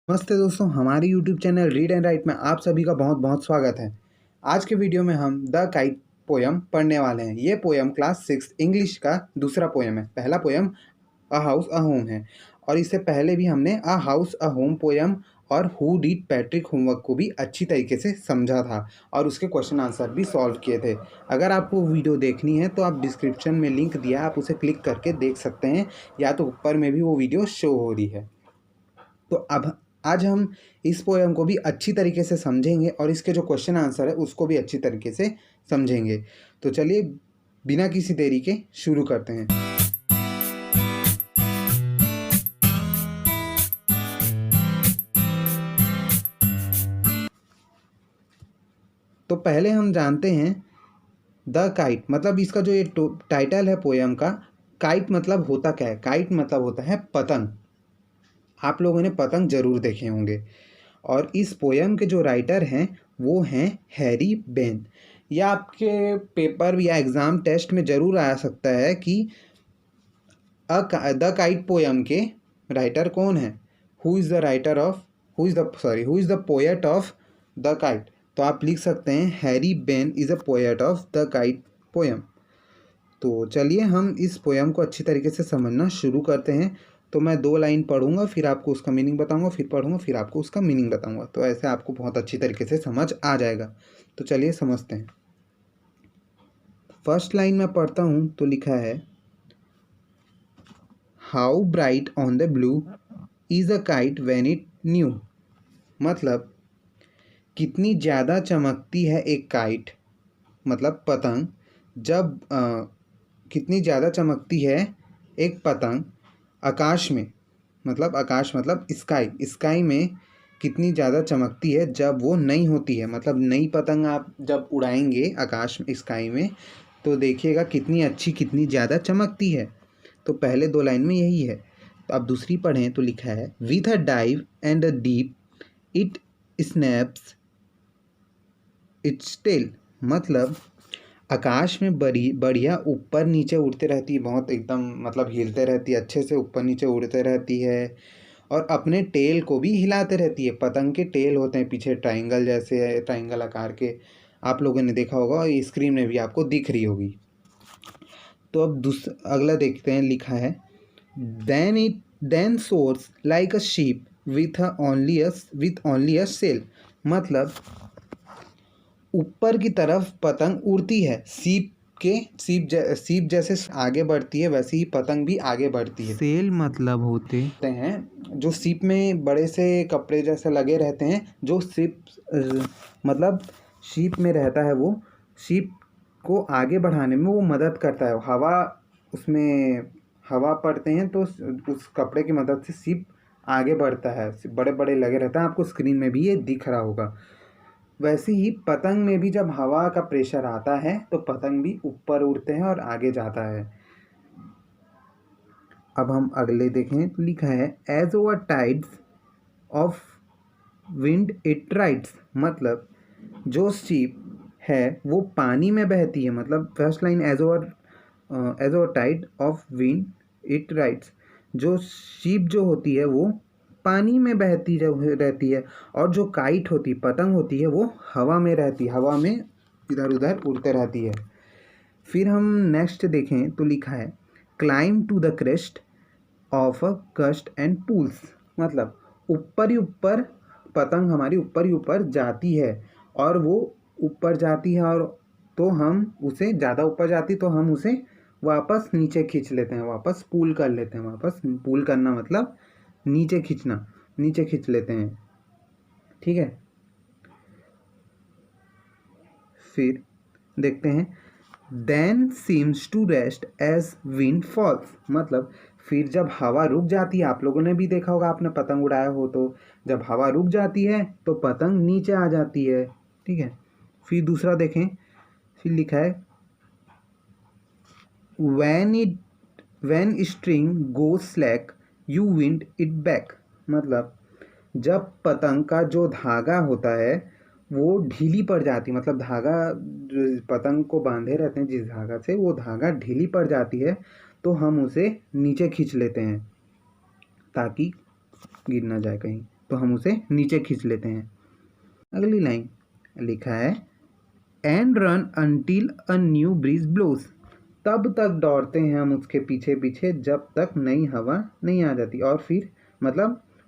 नमस्ते दोस्तों, हमारे YouTube channel read and right में आप सभी का बहुत बहुत स्वागत है। आज के वीडियो में हम द काइट पोयम पढ़ने वाले हैं। ये पोयम क्लास 6 इंग्लिश का दूसरा पोयम है। पहला poem a house a home है और इससे पहले भी हमने a house a home poem और हु डिड पैट्रिक होमवर्क को भी अच्छी तरीके से समझा था और उसके क्वेश्चन आंसर भी सॉल्व किए थे। अगर आपको वीडियो देखनी है तो आप डिस्क्रिप्शन में लिंक दिया है, आप उसे क्लिक करके देख सकते हैं, या तो ऊपर में भी वो वीडियो शो हो रही है। तो अब आज हम इस पोयम को भी अच्छी तरीके से समझेंगे और इसके जो क्वेश्चन आंसर है उसको भी अच्छी तरीके से समझेंगे। तो चलिए बिना किसी देरी के शुरू करते हैं। तो पहले हम जानते हैं द काइट मतलब इसका जो ये टाइटल है पोयम का। काइट मतलब होता क्या है? काइट मतलब होता है पतंग। आप लोगों ने पतंग जरूर देखे होंगे। और इस पोयम के जो राइटर हैं वो हैं हैरी बेन। यह आपके पेपर या एग्ज़ाम टेस्ट में ज़रूर आ सकता है कि द काइट पोयम के राइटर कौन है। Who is the poet of the kite. तो आप लिख सकते हैं Harry Ben is a poet of the kite poem. तो चलिए हम इस पोयम को अच्छी तरीके से समझना शुरू करते हैं। तो मैं 2 लाइन पढ़ूंगा, फिर आपको उसका मीनिंग बताऊंगा, फिर पढ़ूंगा, फिर आपको उसका मीनिंग बताऊंगा। तो ऐसे आपको बहुत अच्छी तरीके से समझ आ जाएगा। तो चलिए समझते हैं। फर्स्ट लाइन में पढ़ता हूँ तो लिखा है, how bright on the blue is a kite when it new. मतलब कितनी ज़्यादा चमकती है एक काइट, मतलब पतंग, जब कितनी ज़्यादा चमकती है एक पतंग आकाश में। मतलब आकाश मतलब स्काई में कितनी ज़्यादा चमकती है जब वो नई होती है। मतलब नई पतंग आप जब उड़ाएंगे आकाश में, स्काई में, तो देखिएगा कितनी अच्छी, कितनी ज़्यादा चमकती है। तो पहले 2 लाइन में यही है। तो अब दूसरी पढ़ें तो लिखा है, with a dive and a deep it snaps its tail. मतलब आकाश में बढ़िया ऊपर नीचे उड़ते रहती है, बहुत एकदम मतलब हिलते रहती है, अच्छे से ऊपर नीचे उड़ते रहती है और अपने टेल को भी हिलाते रहती है। पतंग के टेल होते हैं पीछे ट्राइंगल जैसे, ट्राइंगल आकार के, आप लोगों ने देखा होगा और स्क्रीन में भी आपको दिख रही होगी। तो अब अगला देखते हैं, लिखा है, then soars like a ship with only a sail. मतलब ऊपर की तरफ पतंग उड़ती है, सीप जैसे आगे बढ़ती है वैसे ही पतंग भी आगे बढ़ती है। सेल मतलब होते हैं जो सीप में बड़े से कपड़े जैसे लगे रहते हैं, जो मतलब शीप में रहता है, वो शीप को आगे बढ़ाने में वो मदद करता है। उसमें हवा पड़ते हैं तो उस कपड़े की मदद से सीप आगे बढ़ता है, बड़े बड़े लगे रहता है। आपको स्क्रीन में भी ये दिख रहा होगा। वैसे ही पतंग में भी जब हवा का प्रेशर आता है तो पतंग भी ऊपर उड़ते हैं और आगे जाता है। अब हम अगले देखें तो लिखा है, as over tides of wind it rides. मतलब जो शिप है वो पानी में बहती है। मतलब first line, as over tide of wind it rides. जो शिप जो होती है वो पानी में बहती रहती है और जो काइट होती, पतंग होती है, वो हवा में रहती है, हवा में इधर उधर उड़ते रहती है। फिर हम नेक्स्ट देखें तो लिखा है, climb to the crest of a gust and pools. मतलब ऊपर ही ऊपर पतंग हमारी ऊपर ही ऊपर जाती है और वो ऊपर जाती है, और तो हम उसे ज़्यादा ऊपर जाती तो हम उसे वापस नीचे खींच लेते हैं, वापस पूल कर लेते हैं। वापस पूल करना मतलब नीचे खींचना, नीचे खींच लेते हैं। ठीक है, फिर देखते हैं, then seems to rest as wind falls. मतलब फिर जब हवा रुक जाती है, आप लोगों ने भी देखा होगा, आपने पतंग उड़ाया हो तो जब हवा रुक जाती है तो पतंग नीचे आ जाती है। ठीक है, फिर दूसरा देखें, फिर लिखा है, when string go slack you wind it back. मतलब जब पतंग का जो धागा होता है वो ढीली पड़ जाती, मतलब धागा जो पतंग को बांधे रहते हैं जिस धागा से, वो धागा ढीली पड़ जाती है तो हम उसे नीचे खींच लेते हैं ताकि गिर ना जाए कहीं। तो हम उसे नीचे खींच लेते हैं। अगली लाइन लिखा है and run until a new breeze blows. तब तक दौड़ते हैं हम उसके पीछे पीछे जब तक नई हवा नहीं आ जाती,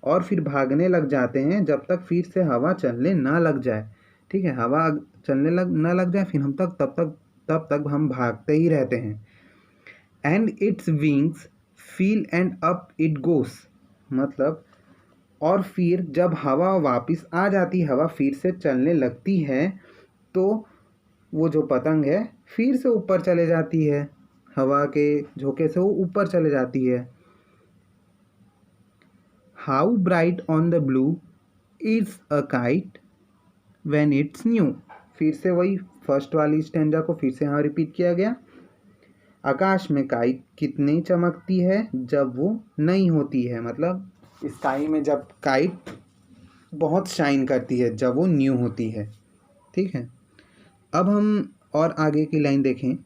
और फिर भागने लग जाते हैं जब तक फिर से हवा चलने ना लग जाए। ठीक है, हवा चलने ना लग जाए फिर हम तब तक हम भागते ही रहते हैं। And its wings feel and up it goes, मतलब और फिर जब हवा वापस आ जाती, हवा फिर से चलने लगती है, तो वो जो पतंग है फिर से ऊपर चले जाती है, हवा के झोंके से वो ऊपर चले जाती है। How bright on the blue is a kite when it's new. फिर से वही फर्स्ट वाली स्टैंजा को फिर से यहाँ रिपीट किया गया। आकाश में काइट कितनी चमकती है जब वो नई होती है, मतलब स्काई में जब काइट बहुत शाइन करती है जब वो न्यू होती है। ठीक है, अब हम और आगे की लाइन देखें।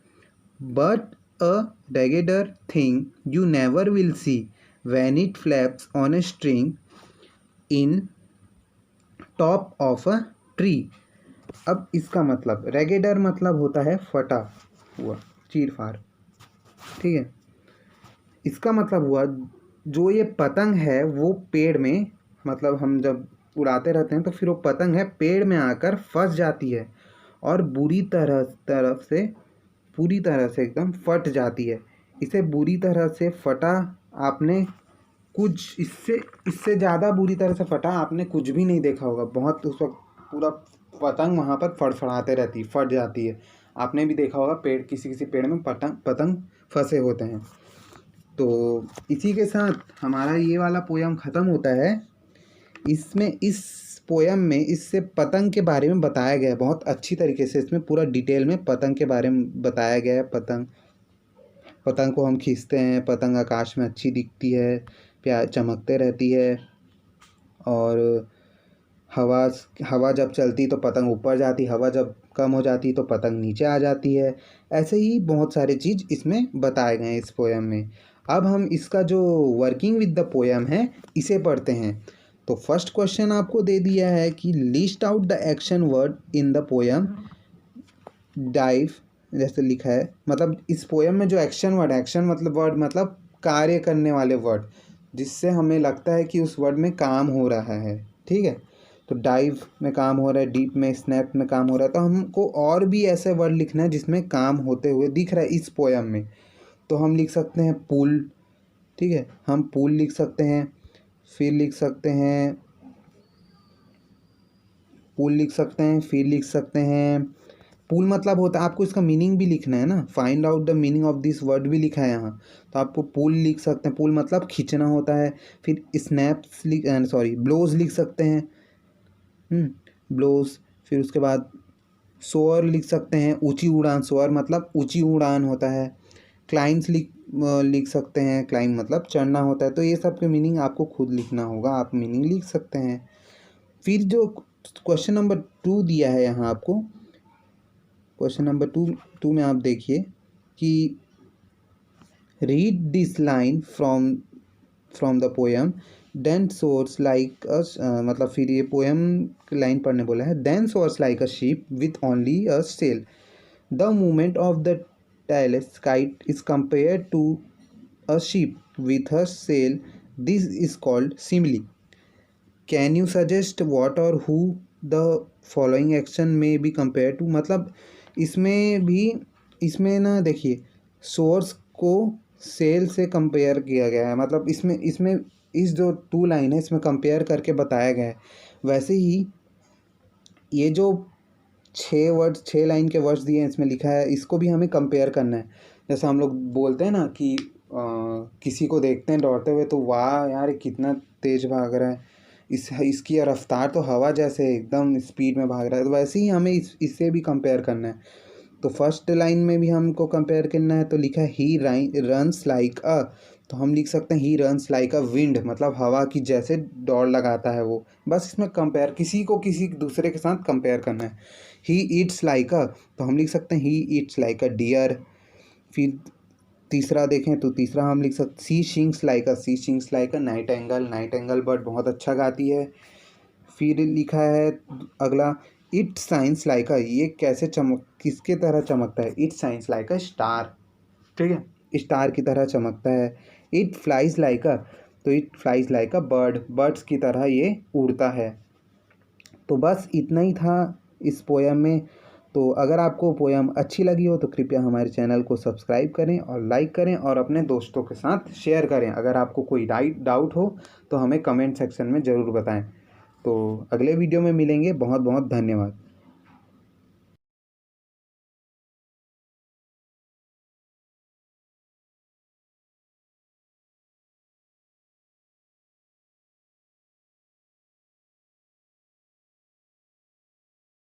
But a ragged thing you never will see when it flaps on a string in top of a tree. अब इसका मतलब रेगेडर मतलब होता है फटा हुआ, चीर फाड़। ठीक है, इसका मतलब हुआ जो ये पतंग है वो पेड़ में, मतलब हम जब उड़ाते रहते हैं तो फिर वो पतंग है पेड़ में आकर फंस जाती है और पूरी तरह से एकदम फट जाती है। इसे बुरी तरह से फटा आपने कुछ इससे ज़्यादा बुरी तरह से फटा आपने कुछ भी नहीं देखा होगा। बहुत उस वक्त पूरा पतंग वहाँ पर फड़फड़ाते रहती, फट जाती है। आपने भी देखा होगा किसी पेड़ में पतंग फंसे होते हैं। तो इसी के साथ हमारा ये वाला पोयम ख़त्म होता है। इस पोयम में इससे पतंग के बारे में बताया गया है बहुत अच्छी तरीके से। इसमें पूरा डिटेल में पतंग के बारे में बताया गया है। पतंग को हम खींचते हैं, पतंग आकाश में अच्छी दिखती है, प्यार चमकते रहती है, और हवा जब चलती तो पतंग ऊपर जाती, हवा जब कम हो जाती तो पतंग नीचे आ जाती है। ऐसे ही बहुत सारे चीज़ इसमें बताए गए हैं इस पोयम में। अब हम इसका जो वर्किंग विद द पोयम है इसे पढ़ते हैं। तो फर्स्ट क्वेश्चन आपको दे दिया है कि list out the action word in the poem. Dive जैसे लिखा है, मतलब इस पोयम में जो एक्शन वर्ड मतलब कार्य करने वाले वर्ड, जिससे हमें लगता है कि उस वर्ड में काम हो रहा है। ठीक है, तो डाइव में काम हो रहा है, डीप में, स्नैप में काम हो रहा है। तो हमको और भी ऐसे वर्ड लिखना है जिसमें काम होते हुए दिख रहा है इस पोयम में। तो हम लिख सकते हैं पुल। ठीक है, हम पुल लिख सकते हैं, फिर लिख सकते हैं पुल मतलब होता है, आपको इसका मीनिंग भी लिखना है ना, find out the meaning of this word भी लिखा है यहाँ। तो आपको पुल लिख सकते हैं, पुल मतलब खींचना होता है। फिर ब्लोज लिख सकते हैं, ब्लोज। फिर उसके बाद सोअर लिख सकते हैं, ऊंची उड़ान। सोअर मतलब ऊंची उड़ान होता है। क्लाइंब्स लिख सकते हैं, क्लाइंब मतलब चढ़ना होता है। तो ये सब के मीनिंग आपको खुद लिखना होगा, आप मीनिंग लिख सकते हैं। फिर जो क्वेश्चन नंबर 2 दिया है यहाँ आपको, क्वेश्चन नंबर 2 में आप देखिए कि read this line from the poem then soars like a, मतलब फिर ये पोयम लाइन पढ़ने बोला है। Then soars like a ship with only a sail, the movement of the tailless kite is compared to a ship with a sail. This is called simile. Can you suggest what or who the following action may be compared to? मतलब इसमें ना देखिए, source को cell से compare किया गया है। मतलब इसमें इस जो 2 लाइन है इसमें कंपेयर करके बताया गया है। वैसे ही ये जो 6 लाइन के वर्ड्स दिए हैं इसमें लिखा है, इसको भी हमें कंपेयर करना है। जैसे हम लोग बोलते हैं ना कि किसी को देखते हैं दौड़ते हुए तो वाह यार कितना तेज़ भाग रहा है, इसकी रफ्तार तो हवा जैसे एकदम स्पीड में भाग रहा है। तो वैसे ही हमें इससे भी कंपेयर करना है। तो फर्स्ट लाइन में भी हमको कंपेयर करना है। तो लिखा है ही रन्स लाइक अ, तो हम लिख सकते हैं he runs like a wind, मतलब हवा की जैसे दौड़ लगाता है वो। बस इसमें कंपेयर किसी दूसरे के साथ कंपेयर करना है। ही ईट्स लाइक अ, तो हम लिख सकते हैं he eats like a deer. फिर तीसरा देखें तो तीसरा हम लिख सकते she sings like a, she sings like a nightingale, nightingale bird बहुत अच्छा गाती है। फिर लिखा है अगला इट साइंस लाइक अ, ये कैसे किसके तरह चमकता है, it science like a star, ठीक है, स्टार की तरह चमकता है। इट फ्लाइज लाइक अ, तो it flies like a bird, birds की तरह ये उड़ता है। तो बस इतना ही था इस पोयम में। तो अगर आपको पोयम अच्छी लगी हो तो कृपया हमारे चैनल को सब्सक्राइब करें और लाइक करें और अपने दोस्तों के साथ शेयर करें। अगर आपको कोई डाउट हो तो हमें कमेंट सेक्शन में ज़रूर बताएं। तो अगले वीडियो में मिलेंगे। बहुत बहुत धन्यवाद।